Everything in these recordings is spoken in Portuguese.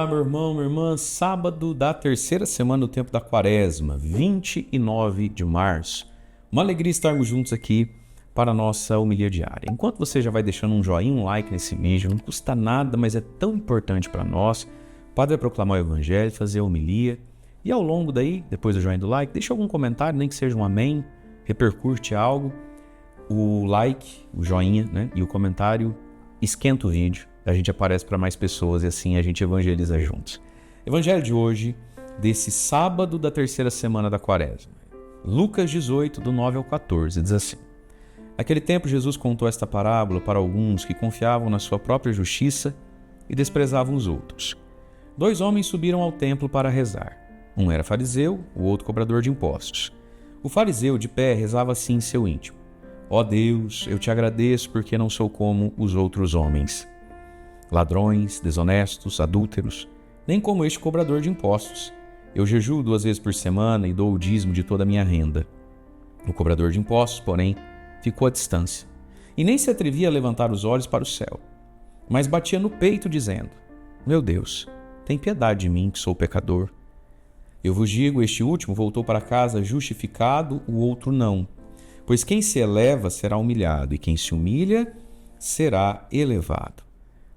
Olá, meu irmão, minha irmã. Sábado da terceira semana do tempo da Quaresma, 29 de março. Uma alegria estarmos juntos aqui para a nossa homilia diária. Enquanto você já vai deixando um joinha, um like nesse vídeo, não custa nada, mas é tão importante para nós. O padre vai proclamar o evangelho, fazer a homilia. E ao longo daí, depois do joinha e do like, deixa algum comentário, nem que seja um amém, repercute algo. O like, o joinha, né, e o comentário esquenta o vídeo. A gente aparece para mais pessoas e assim a gente evangeliza juntos. Evangelho de hoje, desse sábado da terceira semana da Quaresma. Lucas 18, do 9 ao 14, diz assim. Naquele tempo Jesus contou esta parábola para alguns que confiavam na sua própria justiça e desprezavam os outros. 2 homens subiram ao templo para rezar. Um era fariseu, o outro cobrador de impostos. O fariseu, de pé, rezava assim em seu íntimo. Ó Deus, eu te agradeço porque não sou como os outros homens. Ladrões, desonestos, adúlteros, nem como este cobrador de impostos. Eu jejuo 2 vezes por semana e dou o dízimo de toda a minha renda. O cobrador de impostos, porém, ficou à distância e nem se atrevia a levantar os olhos para o céu, mas batia no peito dizendo, meu Deus, tem piedade de mim que sou pecador. Eu vos digo, este último voltou para casa justificado, o outro não. Pois quem se eleva será humilhado e quem se humilha será elevado.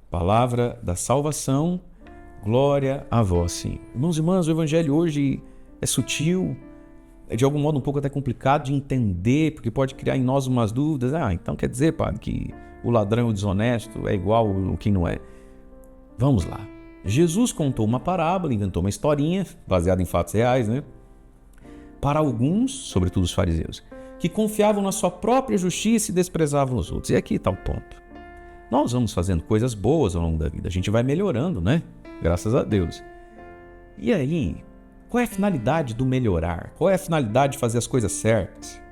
Palavra da salvação, glória a vós, Senhor. Irmãos e irmãs, o evangelho hoje é sutil, é de algum modo um pouco até complicado de entender, porque pode criar em nós umas dúvidas. Então quer dizer, padre, que o ladrão e o desonesto é igual o que não é. Vamos lá. Jesus contou uma parábola, inventou uma historinha, baseada em fatos reais, né? Para alguns, sobretudo os fariseus, que confiavam na sua própria justiça e desprezavam os outros. E aqui está o ponto. Nós vamos fazendo coisas boas ao longo da vida, a gente vai melhorando, né? Graças a Deus. E aí, qual é a finalidade do melhorar? Qual é a finalidade de fazer as coisas certas?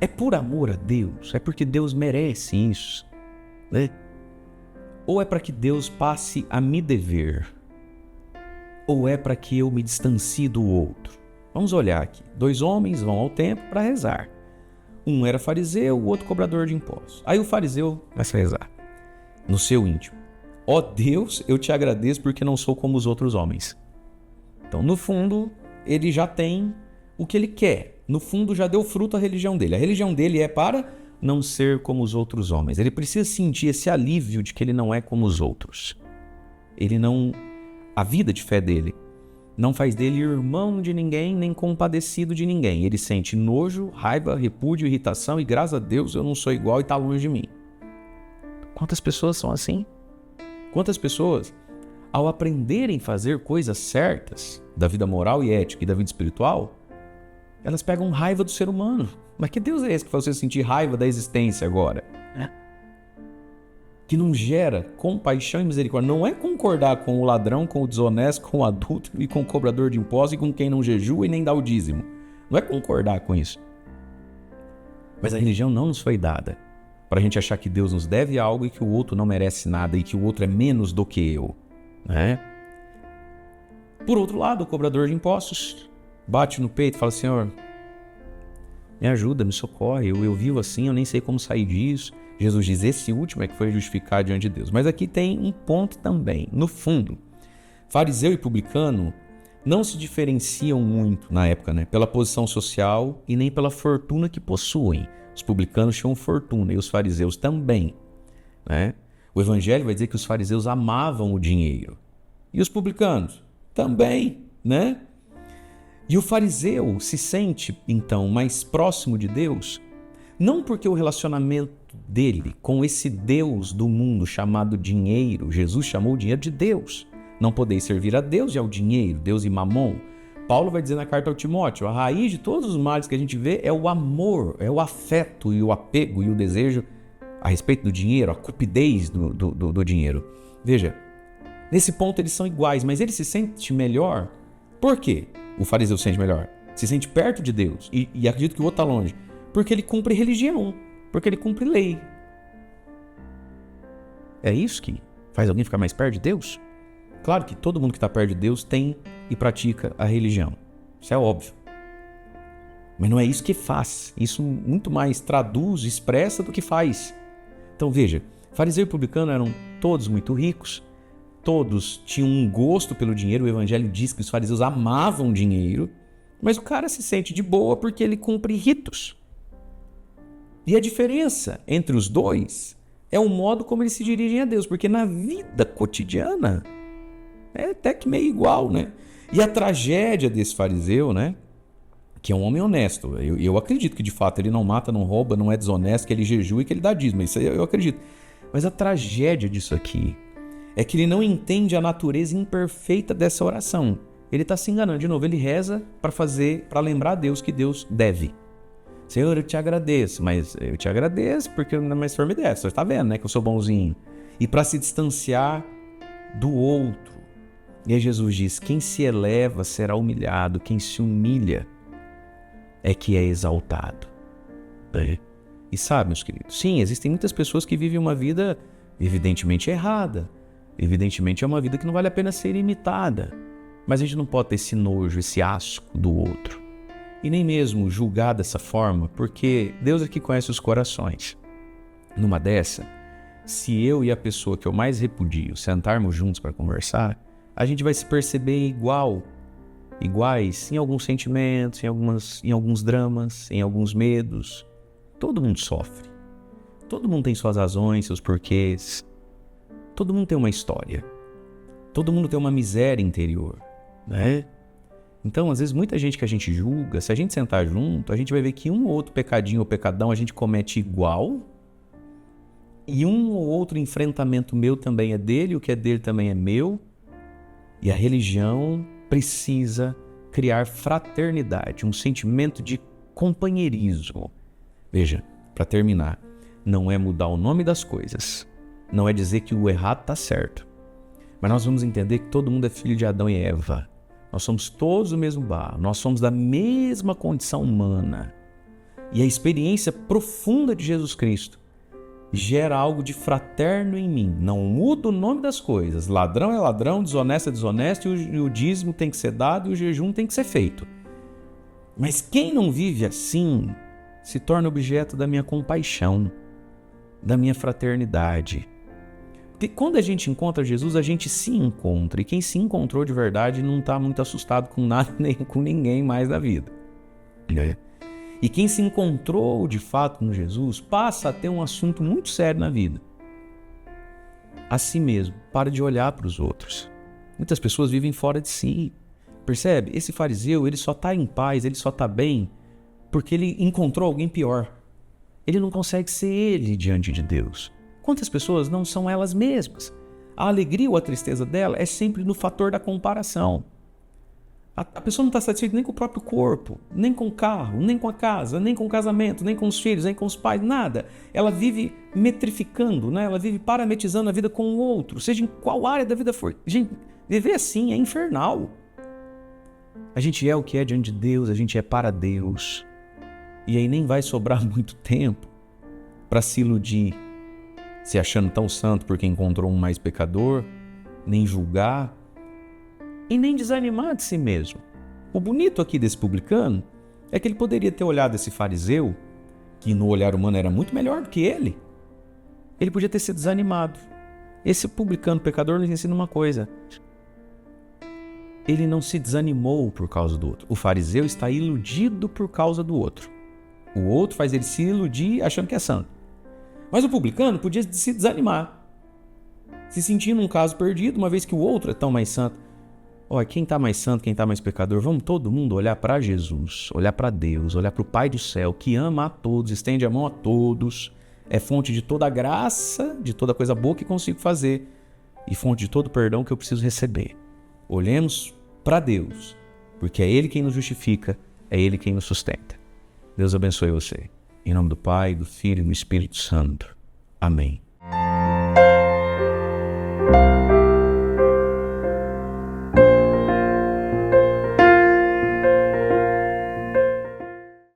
É por amor a Deus? É porque Deus merece isso, né? Ou é para que Deus passe a me dever? Ou é para que eu me distancie do outro? Vamos olhar aqui. 2 homens vão ao templo para rezar. Um era fariseu, o outro cobrador de impostos. Aí o fariseu vai rezar no seu íntimo. Ó Deus, eu te agradeço porque não sou como os outros homens. Então, no fundo, ele já tem o que ele quer. No fundo, já deu fruto à religião dele. A religião dele é para não ser como os outros homens. Ele precisa sentir esse alívio de que ele não é como os outros. A vida de fé dele não faz dele irmão de ninguém, nem compadecido de ninguém. Ele sente nojo, raiva, repúdio, irritação e graças a Deus eu não sou igual e está longe de mim. Quantas pessoas são assim? Quantas pessoas, ao aprenderem a fazer coisas certas da vida moral e ética e da vida espiritual, elas pegam raiva do ser humano. Mas que Deus é esse que faz você sentir raiva da existência agora? Que não gera compaixão e misericórdia. Não é concordar com o ladrão, com o desonesto, com o adulto e com o cobrador de impostos e com quem não jejua e nem dá o dízimo. Não é concordar com isso. Mas a religião não nos foi dada para a gente achar que Deus nos deve algo e que o outro não merece nada e que o outro é menos do que eu, né? Por outro lado, o cobrador de impostos bate no peito e fala, Senhor, me ajuda, me socorre, eu vivo assim, eu nem sei como sair disso. Jesus diz, esse último é que foi justificado diante de Deus. Mas aqui tem um ponto também. No fundo, fariseu e publicano não se diferenciam muito na época, né? Pela posição social e nem pela fortuna que possuem. Os publicanos tinham fortuna e os fariseus também, né? O evangelho vai dizer que os fariseus amavam o dinheiro. E os publicanos? Também, né? E o fariseu se sente, então, mais próximo de Deus, não porque o relacionamento dele com esse Deus do mundo chamado dinheiro, Jesus chamou o dinheiro de Deus. Não podeis servir a Deus e ao dinheiro, Deus e Mamon. Paulo vai dizer na carta ao Timóteo, a raiz de todos os males que a gente vê é o amor, é o afeto e o apego e o desejo a respeito do dinheiro, a cupidez do dinheiro. Veja, nesse ponto eles são iguais, mas ele se sente melhor. Por quê? O fariseu se sente melhor. Se sente perto de Deus e acredita que o outro está longe. Porque ele cumpre religião, porque ele cumpre lei. É isso que faz alguém ficar mais perto de Deus? Claro que todo mundo que está perto de Deus tem e pratica a religião. Isso é óbvio. Mas não é isso que faz. Isso muito mais traduz, expressa do que faz. Então veja, fariseu e publicano eram todos muito ricos, todos tinham um gosto pelo dinheiro. O evangelho diz que os fariseus amavam dinheiro, mas o cara se sente de boa porque ele cumpre ritos. E a diferença entre os dois é o modo como eles se dirigem a Deus, porque na vida cotidiana é até que meio igual, né? E a tragédia desse fariseu, né? Que é um homem honesto. Eu acredito que de fato ele não mata, não rouba, não é desonesto, que ele jejua e que ele dá dízimo. Isso eu acredito. Mas a tragédia disso aqui é que ele não entende a natureza imperfeita dessa oração. Ele está se enganando. De novo, ele reza para lembrar a Deus que Deus deve. Senhor, eu te agradeço, mas eu te agradeço porque mais for me deve. Você está vendo, né, que eu sou bonzinho. E para se distanciar do outro. E aí Jesus diz, quem se eleva será humilhado, quem se humilha é que é exaltado. E sabe, meus queridos, sim, existem muitas pessoas que vivem uma vida evidentemente errada. Evidentemente é uma vida que não vale a pena ser imitada. Mas a gente não pode ter esse nojo, esse asco do outro. E nem mesmo julgar dessa forma, porque Deus é que conhece os corações. Numa dessa, se eu e a pessoa que eu mais repudio sentarmos juntos para conversar, a gente vai se perceber iguais em alguns sentimentos, em alguns dramas, em alguns medos. Todo mundo sofre. Todo mundo tem suas razões, seus porquês. Todo mundo tem uma história. Todo mundo tem uma miséria interior, né? Então, às vezes, muita gente que a gente julga, se a gente sentar junto, a gente vai ver que um ou outro pecadinho ou pecadão a gente comete igual, e um ou outro enfrentamento meu também é dele, o que é dele também é meu, e a religião precisa criar fraternidade, um sentimento de companheirismo. Veja, para terminar, não é mudar o nome das coisas, não é dizer que o errado está certo, mas nós vamos entender que todo mundo é filho de Adão e Eva. Nós somos todos do mesmo barro, nós somos da mesma condição humana. E a experiência profunda de Jesus Cristo gera algo de fraterno em mim. Não muda o nome das coisas. Ladrão é ladrão, desonesto é desonesto, e o dízimo tem que ser dado e o jejum tem que ser feito. Mas quem não vive assim se torna objeto da minha compaixão, da minha fraternidade. Porque quando a gente encontra Jesus, a gente se encontra. E quem se encontrou de verdade não está muito assustado com nada nem com ninguém mais da vida. E quem se encontrou de fato com Jesus passa a ter um assunto muito sério na vida. A si mesmo. Para de olhar para os outros. Muitas pessoas vivem fora de si. Percebe? Esse fariseu, ele só está em paz, ele só está bem porque ele encontrou alguém pior. Ele não consegue ser ele diante de Deus. Quantas pessoas não são elas mesmas? A alegria ou a tristeza dela é sempre no fator da comparação. A pessoa não está satisfeita nem com o próprio corpo, nem com o carro, nem com a casa, nem com o casamento, nem com os filhos, nem com os pais, nada. Ela vive metrificando, né? Ela vive parametrizando a vida com o outro, seja em qual área da vida for. Gente, viver assim é infernal. A gente é o que é diante de Deus, a gente é para Deus. E aí nem vai sobrar muito tempo para se iludir, se achando tão santo porque encontrou um mais pecador, nem julgar e nem desanimar de si mesmo. O bonito aqui desse publicano é que ele poderia ter olhado esse fariseu, que no olhar humano era muito melhor do que ele. Ele podia ter sido desanimado. Esse publicano pecador nos ensina uma coisa. Ele não se desanimou por causa do outro. O fariseu está iludido por causa do outro. O outro faz ele se iludir achando que é santo. Mas o publicano podia se desanimar, se sentir num caso perdido, uma vez que o outro é tão mais santo. Olha, quem está mais santo, quem está mais pecador, vamos todo mundo olhar para Jesus, olhar para Deus, olhar para o Pai do céu, que ama a todos, estende a mão a todos, é fonte de toda a graça, de toda coisa boa que consigo fazer e fonte de todo o perdão que eu preciso receber. Olhemos para Deus, porque é Ele quem nos justifica, é Ele quem nos sustenta. Deus abençoe você. Em nome do Pai, do Filho e do Espírito Santo. Amém.